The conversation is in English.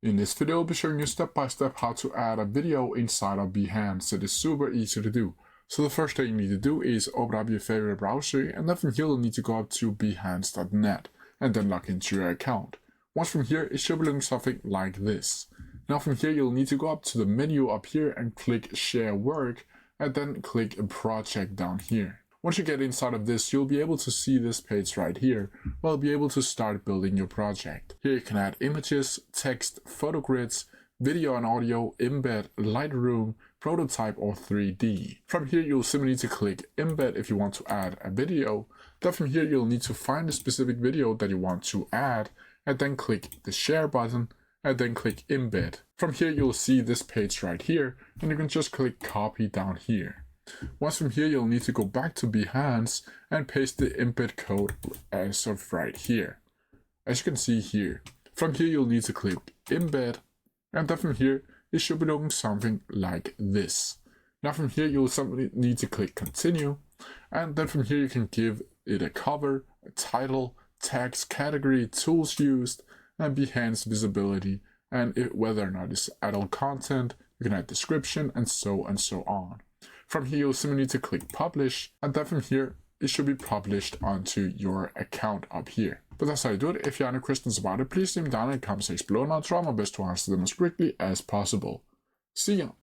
In this video, I'll be showing you step by step how to add a video inside of Behance. It is super easy to do. So the first thing you need to do is open up your favorite browser, and then from here you'll need to go up to behance.net and then log into your account. Once from here, it should be looking something like this. Now from here, you'll need to go up to the menu up here and click Share Work, and then click Project down here. Once you get inside of this, you'll be able to see this page right here, where you'll be able to start building your project. Here you can add images, text, photo grids, video and audio, embed, Lightroom, prototype, or 3D. From here, you'll simply need to click embed if you want to add a video. Then from here, you'll need to find the specific video that you want to add, and then click the share button, and then click embed. From here, you'll see this page right here, and you can just click copy down here. Once from here, you'll need to go back to Behance and paste the embed code as of right here. As you can see here. From here, you'll need to click embed, and then from here, it should be looking something like this. Now from here, you'll simply need to click continue, and then from here, you can give it a cover, a title, text, category, tools used, and Behance visibility, and whether or not it's adult content, you can add description, and so on. From here, you'll simply need to click publish, and then from here, it should be published onto your account up here. But that's how you do it. If you have any questions about it, please leave them down in the comment section below, and I'll try my best to answer them as quickly as possible. See ya!